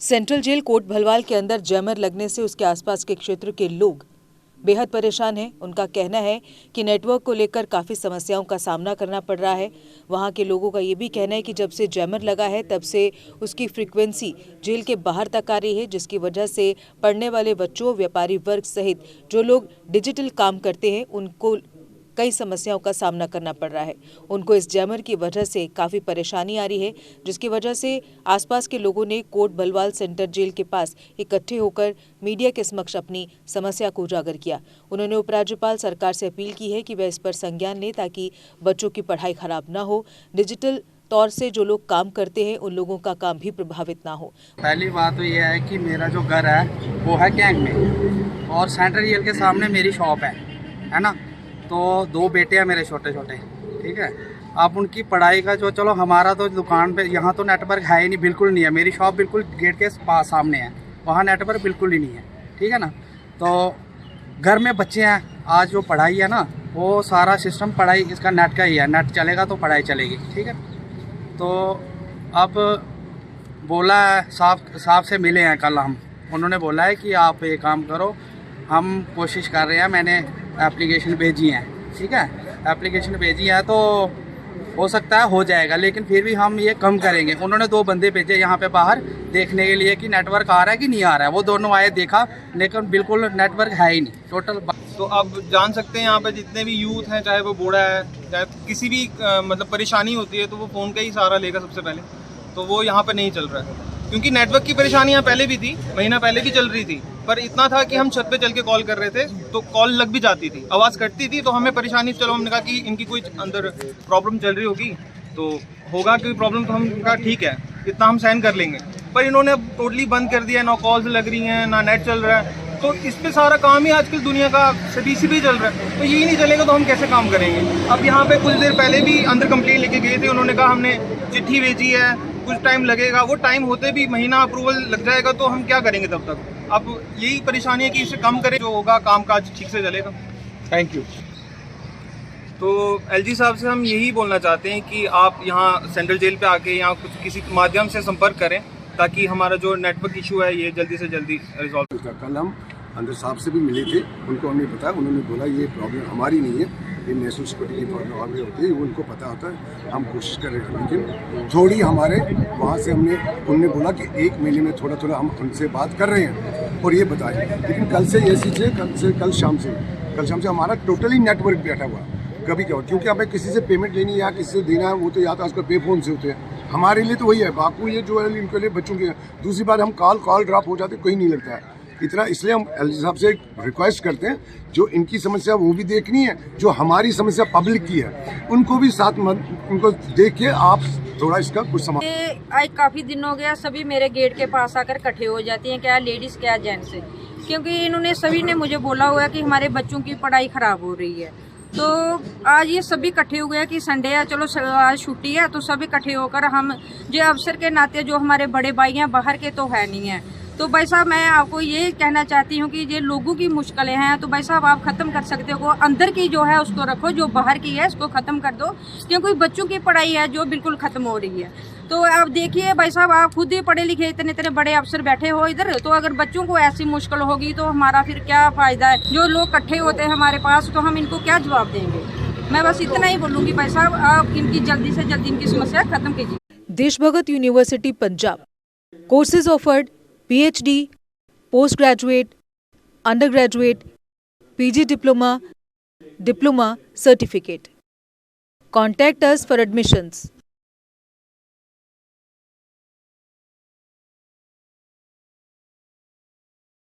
Central jail coat Bhalwal के अंदर jammer लगने से उसके आसपास के क्षेत्र के लोग बेहद परेशान हैं। उनका कहना है कि नेटवर्क को लेकर काफ़ी समस्याओं का सामना करना पड़ रहा है। वहां के लोगों का ये भी कहना है कि जब से जैमर लगा है तब से उसकी फ्रीक्वेंसी जेल के बाहर तक आ रही है, जिसकी वजह से पढ़ने वाले बच्चों, व्यापारी वर्ग सहित जो लोग डिजिटल काम करते हैं उनको कई समस्याओं का सामना करना पड़ रहा है। उनको इस जैमर की वजह से काफ़ी परेशानी आ रही है, जिसकी वजह से आसपास के लोगों ने कोट भलवाल सेंटर जेल के पास इकट्ठे होकर मीडिया के समक्ष अपनी समस्या को उजागर किया। उन्होंने उपराज्यपाल सरकार से अपील की है कि वह इस पर संज्ञान लें ताकि बच्चों की पढ़ाई खराब न हो। डिजिटल तौर से जो लोग काम करते हैं उन लोगों का काम भी प्रभावित ना हो। पहली बात तो यह है कि मेरा जो घर है वो है कैंग में और सेंट्रल जेल के सामने मेरी शॉप है ना। तो 2 बेटे हैं मेरे छोटे छोटे, ठीक है। अब उनकी पढ़ाई का जो, चलो हमारा तो दुकान पे यहाँ तो नेटवर्क है ही नहीं, बिल्कुल नहीं है। मेरी शॉप बिल्कुल गेट के पास सामने है, वहाँ नेटवर्क बिल्कुल ही नहीं है, ठीक है ना। तो घर में बच्चे हैं, आज जो पढ़ाई है ना वो सारा सिस्टम पढ़ाई इसका नेट का ही है। नेट चलेगा तो पढ़ाई चलेगी, ठीक है। तो अब बोला साहब से मिले हैं कल हम, उन्होंने बोला है कि आप ये काम करो, हम कोशिश कर रहे हैं। मैंने एप्लीकेशन भेजी है, ठीक है। एप्लीकेशन भेजी है तो हो सकता है हो जाएगा, लेकिन फिर भी हम ये कम करेंगे। उन्होंने 2 बंदे भेजे यहाँ पे बाहर देखने के लिए कि नेटवर्क आ रहा है कि नहीं आ रहा है। वो दोनों आए, देखा, लेकिन बिल्कुल नेटवर्क है ही नहीं टोटल। तो आप जान सकते हैं यहाँ पे जितने भी यूथ हैं, चाहे वो बूढ़ा है, चाहे किसी भी मतलब परेशानी होती है तो वो फ़ोन का ही सहारा लेगा सबसे पहले। तो वो यहाँ पे नहीं चल रहा है क्योंकि नेटवर्क की परेशानी यहाँ पहले भी थी, महीना पहले भी चल रही थी, पर इतना था कि हम छत पे चल के कॉल कर रहे थे तो कॉल लग भी जाती थी, आवाज़ कटती थी, तो हमें परेशानी। चलो हमने कहा कि इनकी कोई अंदर प्रॉब्लम चल रही होगी, तो होगा कोई प्रॉब्लम, तो हम कहा ठीक है, इतना हम सहन कर लेंगे। पर इन्होंने अब टोटली बंद कर दिया, ना कॉल्स लग रही हैं, ना नेट चल रहा है। तो इस पे सारा काम ही आजकल दुनिया का CDCP चल रहा है। तो यही नहीं चलेगा तो हम कैसे काम करेंगे। अब यहाँ पे कुछ देर पहले भी अंदर कंप्लेंट लेके गए थे, उन्होंने कहा हमने चिट्ठी भेजी है, कुछ टाइम लगेगा। वो टाइम होते भी महीना अप्रूवल लग जाएगा, तो हम क्या करेंगे तब तक। अब यही परेशानी है कि इसे कम करें, जो होगा काम काज ठीक से चलेगा। Thank you. तो LG साहब से हम यही बोलना चाहते हैं कि आप यहाँ सेंट्रल जेल पे आके यहाँ कुछ किसी माध्यम से संपर्क करें ताकि हमारा जो नेटवर्क इशू है ये जल्दी से जल्दी रिजॉल्व। कल हम अंदर साहब से भी मिले थे, उनको हमने बताया, उन्होंने बोला ये प्रॉब्लम हमारी नहीं है, ये नेशनल सिक्योरिटी की प्रॉब्लम हमें होती है, वो उनको पता होता है, हम कोशिश कर रहे हैं। लेकिन थोड़ी हमारे वहाँ से उन्होंने बोला कि 1 महीने में थोड़ा हम उनसे बात कर रहे हैं और ये बता रहे हैं। लेकिन कल से ये चीज़ें कल शाम से हमारा टोटली नेटवर्क बैठा हुआ। कभी क्या हो, क्योंकि हमें किसी से पेमेंट लेनी है या किसी से देना है, वो तो या तो आजकल पे फोन से होते हैं। हमारे लिए तो वही है, बाकी ये जो है इनके लिए बच्चों के। दूसरी बात, हम कॉल ड्रॉप हो जाते, कोई नहीं लगता है इतना। इसलिए हम LG साहब से रिक्वेस्ट करते हैं, जो इनकी समस्या वो भी देखनी है, जो हमारी समस्या पब्लिक की है उनको भी साथ उनको देख के आप थोड़ा इसका कुछ समाधान। आज काफ़ी दिन हो गया, सभी मेरे गेट के पास आकर इकट्ठे हो जाती हैं, क्या लेडीज़ क्या जेंट्स, क्योंकि इन्होंने सभी ने मुझे बोला हुआ है कि हमारे बच्चों की पढ़ाई ख़राब हो रही है। तो आज ये सभी इकट्ठे हो गए कि संडे है, चलो आज छुट्टी है, तो सभी इकट्ठे होकर हम जो अफसर के नाते, जो हमारे बड़े भाई हैं बाहर के तो है नहीं है, तो भाई साहब मैं आपको ये कहना चाहती हूँ कि ये लोगों की मुश्किलें हैं, तो भाई साहब आप ख़त्म कर सकते हो। अंदर की जो है उसको रखो, जो बाहर की है उसको ख़त्म कर दो, क्योंकि बच्चों की पढ़ाई है जो बिल्कुल ख़त्म हो रही है। तो आप देखिए भाई साहब, आप खुद ही पढ़े लिखे इतने बड़े अफसर बैठे हो इधर, तो अगर बच्चों को ऐसी मुश्किल होगी तो हमारा फिर क्या फ़ायदा है। जो लोग इकट्ठे होते हैं हमारे पास, तो हम इनको क्या जवाब देंगे। मैं बस इतना ही बोलूँगी भाई साहब, आप इनकी जल्दी से जल्दी इनकी समस्या ख़त्म कीजिए। Deshbhagat university Punjab courses offered PhD, post graduate, under graduate, PG diploma, certificate. Contact us for admissions.